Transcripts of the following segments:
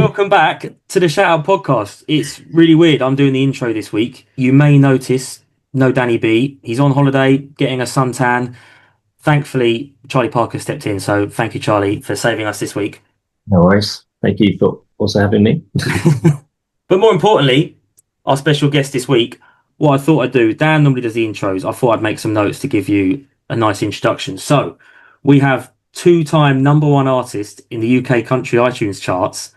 welcome back to the Shout Out podcast. It's really weird. I'm doing the intro this week. You may notice no Danny B. He's on holiday, getting a suntan. Thankfully, Charlie Parker stepped in, so thank you, Charlie, for saving us this week. No worries. Thank you for also having me. But more importantly, our special guest this week, what I thought I'd do, Dan normally does the intros. I thought I'd make some notes to give you a nice introduction. So we have two-time number one artist in the UK country iTunes charts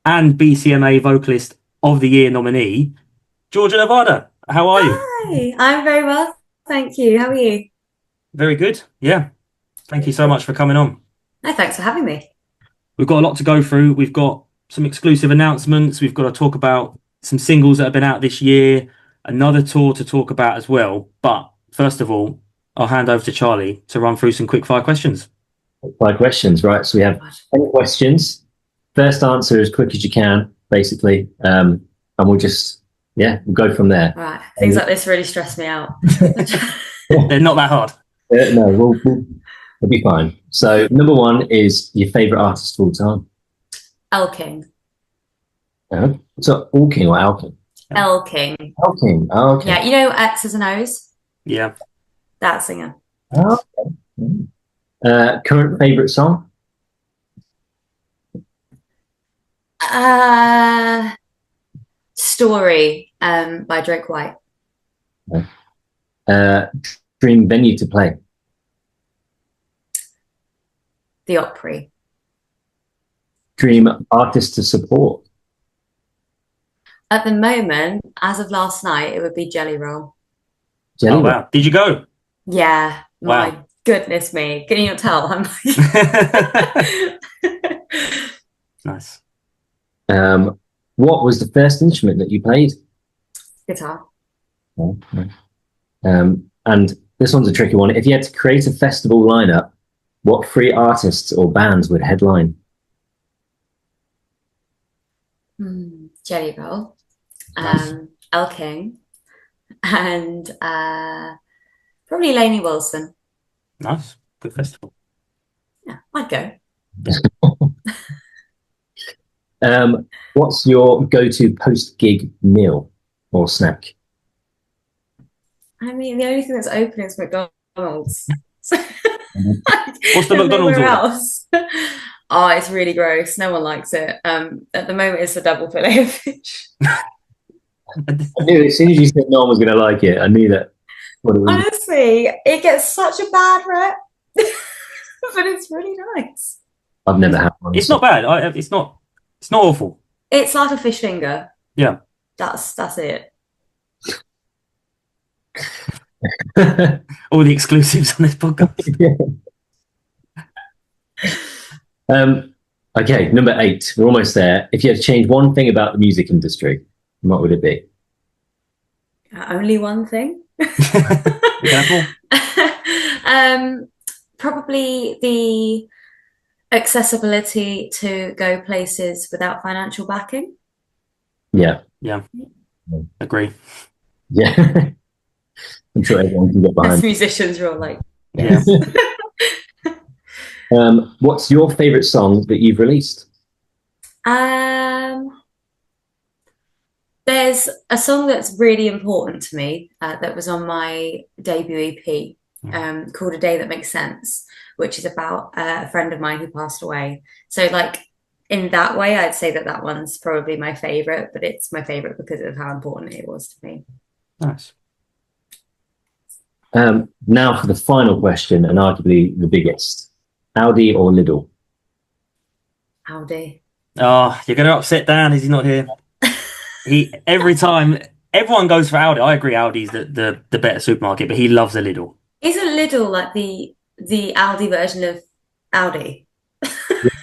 and BCMA Vocalist of the Year nominee, Georgia Nevada. How are you? Hi, I'm very well. Thank you. How are you? Very good. Yeah. Thank you so much for coming on. No, thanks for having me. We've got a lot to go through. We've got some exclusive announcements. We've got to talk about some singles that have been out this year, another tour to talk about as well. But first of all, I'll hand over to Charlie to run through some quick fire questions. 5 questions, right? So we have 10 questions. First answer as quick as you can, basically. And we'll just, we'll go from there. Right. Things like this really stress me out. They're not that hard. No, we'll be fine. So number 1 is your favourite artist of all time. Elking. So Alking or Alking? Elking. Alking. Oh, okay. Yeah, you know X's and O's? Yeah. That singer. Oh, okay. Current favourite song? Story by Drake White. Dream venue to play? The Opry. Dream artist to support? At the moment, as of last night, it would be Jelly Roll. Jelly Oh, wow. Did you go? Yeah. Wow. My goodness me. Can you not tell? I'm Nice. What was the first instrument that you played? Guitar. Oh, nice. And this one's a tricky one. If you had to create a festival lineup, what 3 artists or bands would headline? Jelly Roll. Nice. Elking. And probably Lainey Wilson. Nice. Good festival. Yeah, I'd go. What's your go-to post-gig meal or snack? I mean, the only thing that's open is McDonald's. What's the McDonald's order? Else. Oh, it's really gross. No one likes it. At the moment, it's a double fillet of fish. I knew as soon as you said no one was going to like it, I knew that. What it was. Honestly, it gets such a bad rep, but it's really nice. I've never had one. It's not bad. It's not awful. It's like a fish finger. Yeah. That's it. All the exclusives on this podcast. Okay, number 8. We're almost there. If you had to change one thing about the music industry, what would it be? Only one thing. Careful. Probably the accessibility to go places without financial backing. Yeah. Agree. Yeah. I'm sure everyone can get behind. As musicians, we're all like, Yeah. What's your favourite song that you've released? There's a song that's really important to me that was on my debut EP called A Day That Makes Sense, which is about a friend of mine who passed away. So like in that way, I'd say that one's probably my favourite, but it's my favourite because of how important it was to me. Nice. Now for the final question, and arguably the biggest. Aldi or Lidl? Aldi. Oh, you're going to upset Dan. Is he not here? Every time everyone goes for Aldi. I agree, Aldi's the better supermarket, but he loves a Lidl. Isn't Lidl like the Aldi version of Audi?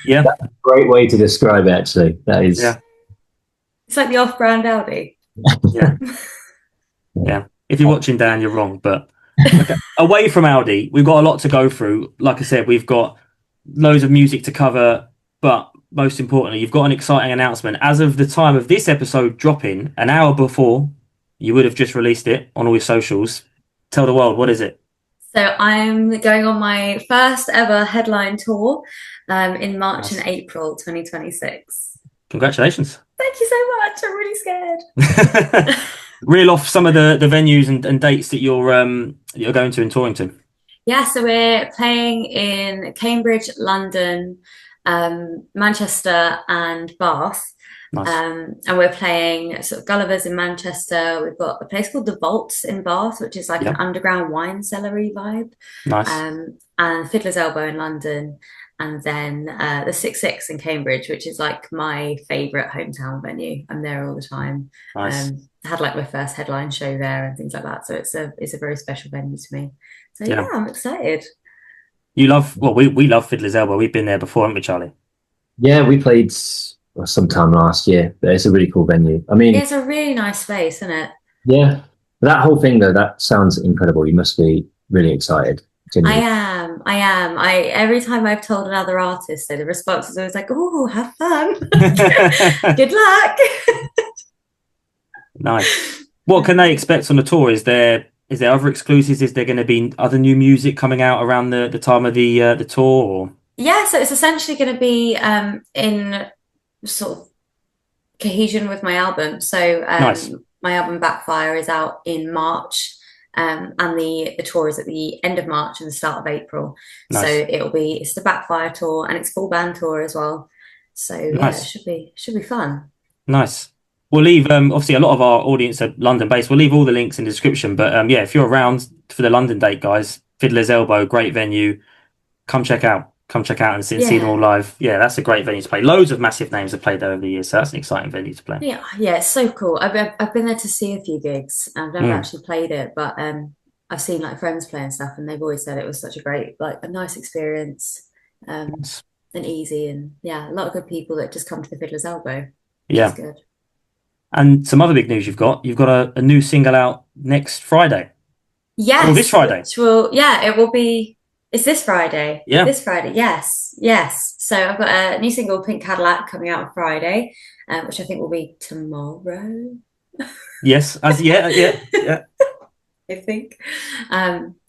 Yeah, that's a great way to describe it. Actually, that is. Yeah. It's like the off-brand Audi. Yeah. Yeah. If you're watching, Dan, you're wrong. But okay. Away from Aldi, we've got a lot to go through. Like I said, we've got loads of music to cover, but most importantly, you've got an exciting announcement. As of the time of this episode dropping, an hour before, you would have just released it on all your socials. Tell the world, what is it? So I'm going on my first ever headline tour in March and April 2026. Congratulations. Thank you so much. I'm really scared. Reel off some of the venues and dates that you're going to and touring to. Yeah, so we're playing in Cambridge, London, Manchester, and Bath. Nice. And we're playing sort of Gulliver's in Manchester. We've got a place called the Vaults in Bath, which is like Yep. an underground wine cellar-y vibe. Nice. And Fiddler's Elbow in London. And then the 6-6 in Cambridge, which is like my favorite hometown venue. I'm there all the time. Nice. I had like my first headline show there and things like that. So it's a very special venue to me. So Yeah. yeah, I'm excited. You love, well, we love Fiddler's Elbow. We've been there before, haven't we, Charlie? Yeah, we played sometime last year, but it's a really cool venue. I mean, It's a really nice space, isn't it? yeah, that whole thing though, that sounds incredible. You must be really excited. I Genuinely. am. Every time I've told another artist, so the response is always like, "Oh, have fun. Good luck." Nice. What can they expect on the tour? Is there other exclusives? Is there going to be other new music coming out around the time of the tour? Or? Yeah, so it's essentially going to be in sort of cohesion with my album. So Nice. my album Backfire is out in March, and the tour is at the end of March and the start of April. Nice. So it's the Backfire tour and it's full band tour as well. So yeah, Nice. it should be fun. Nice. We'll leave obviously a lot of our audience are London based. We'll leave all the links in the description. But yeah, if you're around for the London date, guys, Fiddler's Elbow, great venue. Come check out and see them all live. Yeah, that's a great venue to play. Loads of massive names have played there over the years, so that's an exciting venue to play. Yeah, it's so cool. I've been there to see a few gigs. I've never actually played it, but I've seen like friends play and stuff, and they've always said it was such a great, like a nice experience, and easy, and yeah, a lot of good people that just come to the Fiddler's Elbow, which is good. And some other big news you've got a new single out next Friday. Yes. Or this Friday. It will be. It's this Friday. Yeah. This Friday. Yes. So I've got a new single, Pink Cadillac, coming out on Friday, which I think will be tomorrow. Yes. Yeah. I think.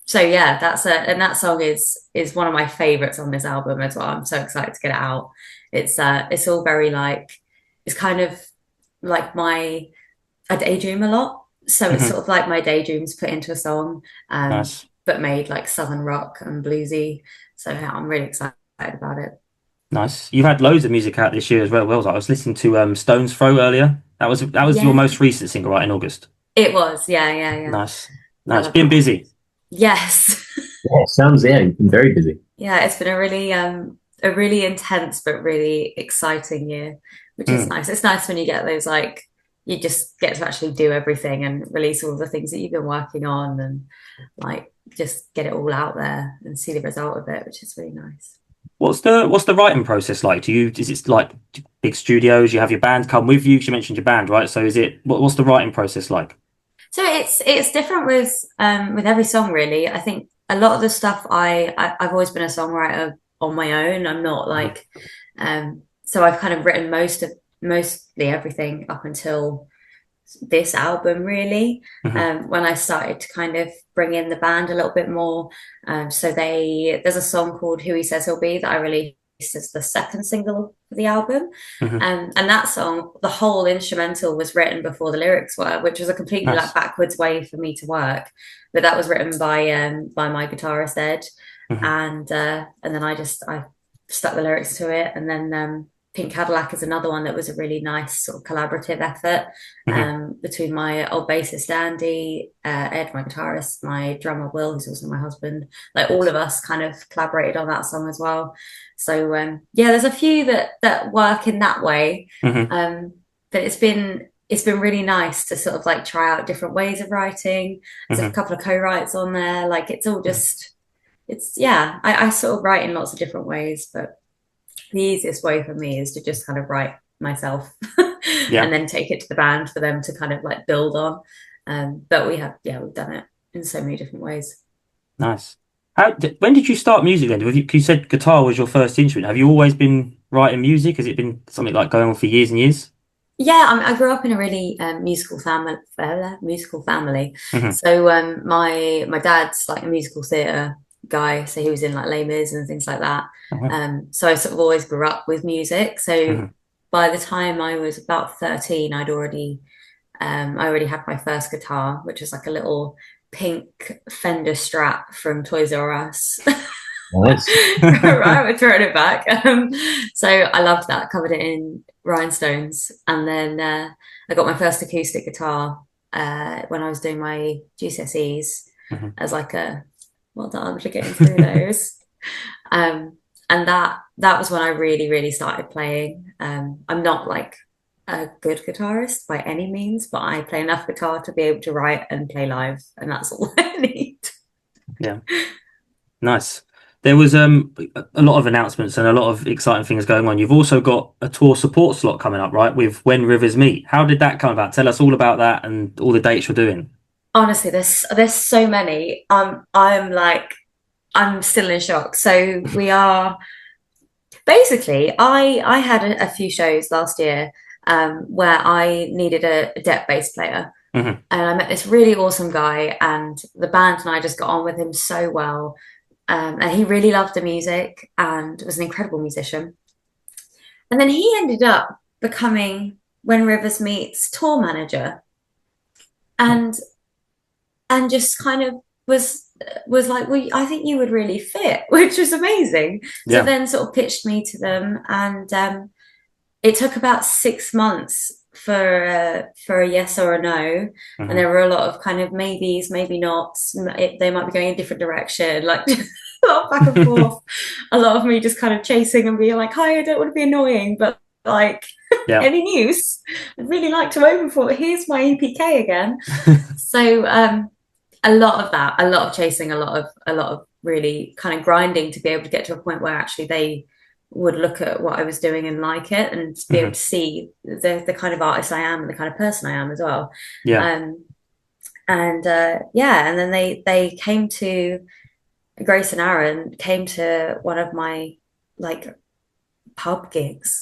So yeah, and that song is one of my favorites on this album as well. I'm so excited to get it out. It's all very like, it's kind of like I daydream a lot. So it's sort of like my daydreams put into a song, Nice. but made like southern rock and bluesy. So yeah, I'm really excited about it. Nice. You've had loads of music out this year as well. I was listening to Stone's Throw earlier. That was your most recent single, right, in August? It was, yeah. Nice. Been busy. Yes. Yeah, sounds you've been very busy. Yeah, it's been a really intense but really exciting year, which is nice. It's nice when you get those, like, you just get to actually do everything and release all the things that you've been working on and like just get it all out there and see the result of it, which is really nice. What's the writing process like? Is it like big studios? You have your band come with you? 'Cause you mentioned your band, right? So what's the writing process like? So it's different with every song, really. I think a lot of the stuff I've always been a songwriter on my own. I'm not like so I've kind of written mostly everything up until this album, really. When I started to kind of bring in the band a little bit more. So there's a song called Who He Says He'll Be that I released as the second single for the album. And that song, the whole instrumental was written before the lyrics were, which was a completely like backwards way for me to work. But that was written by my guitarist Ed. And then I stuck the lyrics to it. And then Pink Cadillac is another one that was a really nice sort of collaborative effort between my old bassist Andy, Ed, my guitarist, my drummer Will, who's also my husband. Like all of us kind of collaborated on that song as well. So yeah, there's a few that work in that way. But it's been really nice to sort of like try out different ways of writing. There's a couple of co-writes on there. Like it's all just I sort of write in lots of different ways, but the easiest way for me is to just kind of write myself and then take it to the band for them to kind of like build on. But we've done it in so many different ways. Nice. When did you start music then? You said guitar was your first instrument. Have you always been writing music? Has it been something like going on for years and years? Yeah, I grew up in a really musical family. So my dad's like a musical theatre guy, so he was in like Les Mis and things like that. So I sort of always grew up with music. So by the time I was about 13, I already had my first guitar, which was like a little pink Fender Strat from Toys R Us. Nice. Right, we're throwing it back. So I loved that, covered it in rhinestones. And then I got my first acoustic guitar when I was doing my GCSEs as like a well done for getting through those. And that was when I really, really started playing. I'm not like a good guitarist by any means, but I play enough guitar to be able to write and play live, and that's all I need. Yeah, nice. There was a lot of announcements and a lot of exciting things going on. You've also got a tour support slot coming up, right? With When Rivers Meet. How did that come about? Tell us all about that and all the dates you're doing. Honestly, there's so many. I'm still in shock. So we are basically I had a few shows last year where I needed a deck bass player. And I met this really awesome guy, and the band and I just got on with him so well. And he really loved the music and was an incredible musician. And then he ended up becoming When Rivers Meets tour manager, and just kind of was like, well, I think you would really fit, which was amazing. So then sort of pitched me to them, and it took about 6 months for a yes or a no, and there were a lot of kind of maybes, maybe nots. They might be going in a different direction, like a lot of back and forth. A lot of me just kind of chasing and being like, "Hi, I don't want to be annoying, but like, any news? I'd really like to open for. Here's my EPK again." So a lot of that, a lot of chasing, a lot of really kind of grinding to be able to get to a point where actually they would look at what I was doing and like it, and be able to see the kind of artist I am and the kind of person I am as well. And then they came to Grace and Aaron came to one of my like pub gigs.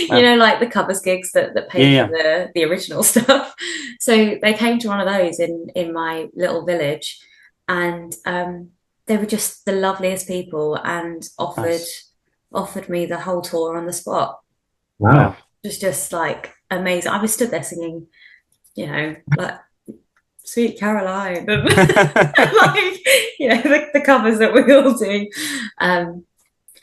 You know, like the covers gigs that pay for the original stuff. So they came to one of those in my little village, and they were just the loveliest people, and offered me the whole tour on the spot. Wow. It was just like amazing. I was stood there singing, you know, like Sweet Caroline, and like, you know, the covers that we all do.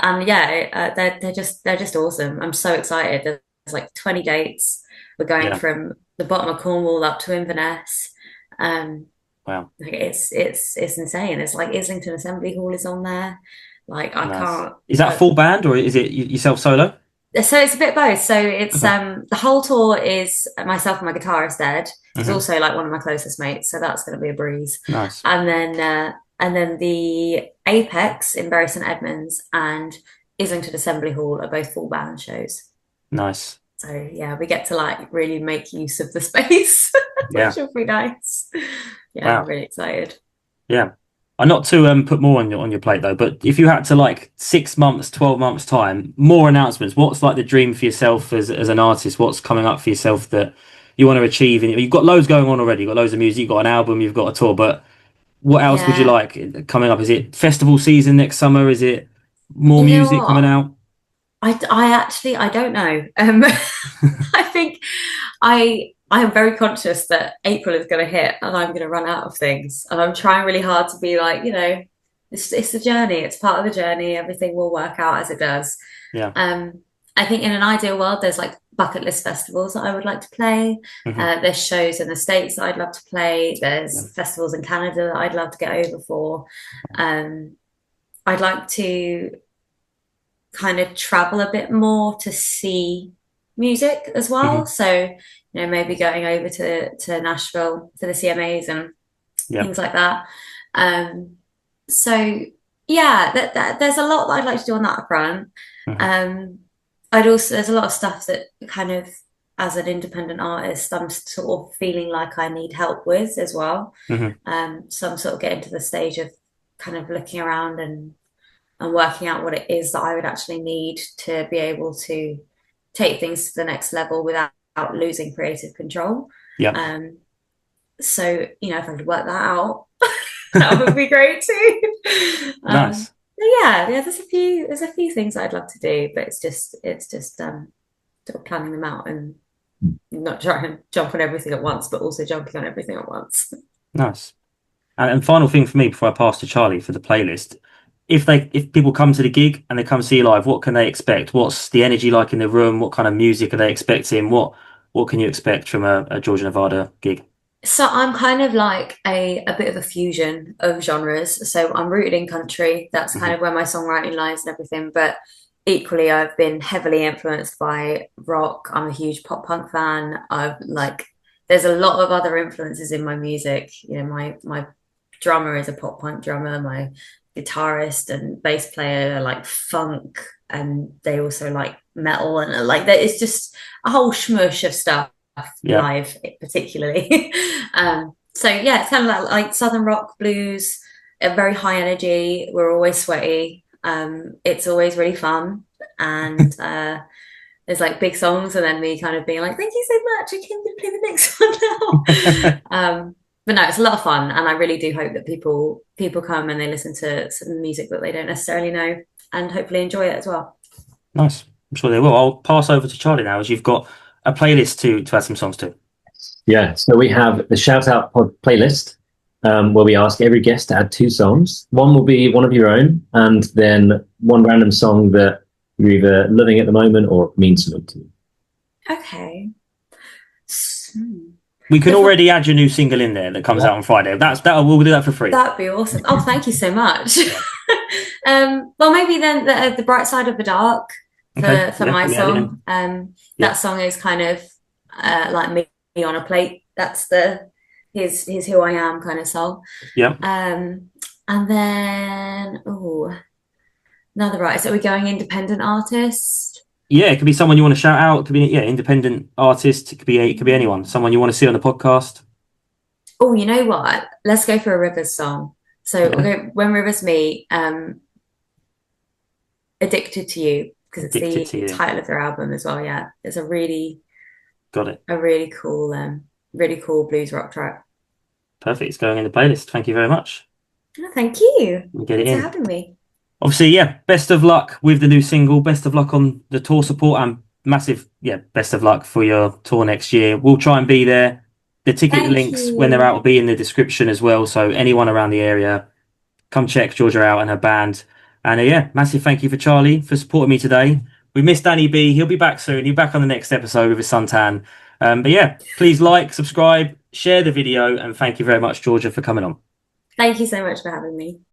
And yeah, they're just awesome. I'm so excited. There's like 20 dates. We're going from the bottom of Cornwall up to Inverness. Wow, like it's insane. It's like Islington Assembly Hall is on there. Like I can't. Is that a full band or is it yourself solo? So it's a bit both. So it's the whole tour is myself and my guitarist Ed. He's also like one of my closest mates, so that's going to be a breeze. Nice. And then the Apex in Bury St Edmunds and Islington Assembly Hall are both full band shows. Nice. So yeah, we get to like really make use of the space, which will be nice. Yeah, wow. I'm really excited. Yeah. Not to put more on your plate though, but if you had to like 6 months, 12 months time, more announcements, what's like the dream for yourself as an artist? What's coming up for yourself that you want to achieve? And you've got loads going on already. You've got loads of music, you've got an album, you've got a tour, but what else would you like coming up? Is it festival season next summer? Is it more music coming out? I don't know. I think I am very conscious that April is going to hit and I'm going to run out of things. And I'm trying really hard to be like, you know, it's a journey. It's part of the journey. Everything will work out as it does. Yeah. I think in an ideal world, there's like bucket list festivals that I would like to play. There's shows in the States that I'd love to play. There's festivals in Canada that I'd love to get over for. I'd like to kind of travel a bit more to see music as well. So, you know, maybe going over to Nashville to the CMAs and things like that. So yeah, there's a lot that I'd like to do on that front. There's a lot of stuff that kind of, as an independent artist, I'm sort of feeling like I need help with as well. So I'm sort of getting to the stage of kind of looking around and working out what it is that I would actually need to be able to take things to the next level without losing creative control. So, you know, if I could work that out, that would be great too. Nice. Yeah, there's a few things I'd love to do, but it's just sort of planning them out and not trying to jump on everything at once, but also jumping on everything at once. Nice. And final thing for me before I pass to Charlie for the playlist. If people come to the gig and they come see you live, what can they expect? What's the energy like in the room? What kind of music are they expecting? What can you expect from a Georgia Nevada gig? So I'm kind of like a bit of a fusion of genres. So I'm rooted in country. That's kind Mhm. of where my songwriting lies and everything. But equally, I've been heavily influenced by rock. I'm a huge pop punk fan. I've like there's a lot of other influences in my music. You know, my drummer is a pop punk drummer. My guitarist and bass player are like funk, and they also like metal and like that. It's just a whole smush of stuff Yeah, live, particularly. So yeah, it's kind of like southern rock, blues, very high energy. We're always sweaty. It's always really fun, and there's like big songs, and then me kind of being like, "Thank you so much. I can play the next one now." But no, it's a lot of fun, and I really do hope that people come and they listen to some music that they don't necessarily know, and hopefully enjoy it as well. nice. I'm sure they will. I'll pass over to Charlie now as you've got a playlist to add some songs to. Yeah, so we have the shout out pod playlist where we ask every guest to add 2 songs. One will be one of your own, and then one random song that you're either loving at the moment or means something to you. Okay. We can already add your new single in there that comes out on Friday. We'll do that for free. That'd be awesome. Oh, thank you so much. Well, maybe then the bright side of the dark for my song. That song is kind of like me on a plate. That's his who I am kind of song. Yeah. And then another artist. Are we going independent artist? Yeah, it could be someone you want to shout out. It could be independent artist. It could be anyone. Someone you want to see on the podcast. Oh, you know what? Let's go for a Rivers song. So we'll go When Rivers Meet, Addicted to You, because it's the title of their album as well. Yeah, it's a really really cool blues rock track. Perfect. It's going in the playlist. Thank you very much. Oh, thank you. Get it in. For having me. Obviously, yeah, best of luck with the new single. Best of luck on the tour support and massive, best of luck for your tour next year. We'll try and be there. The ticket links when they're out will be in the description as well. So anyone around the area, come check Georgia out and her band. And massive thank you for Charlie for supporting me today. We missed Danny B. He'll be back soon. He'll be back on the next episode with his suntan. Please like, subscribe, share the video, and thank you very much, Georgia, for coming on. Thank you so much for having me.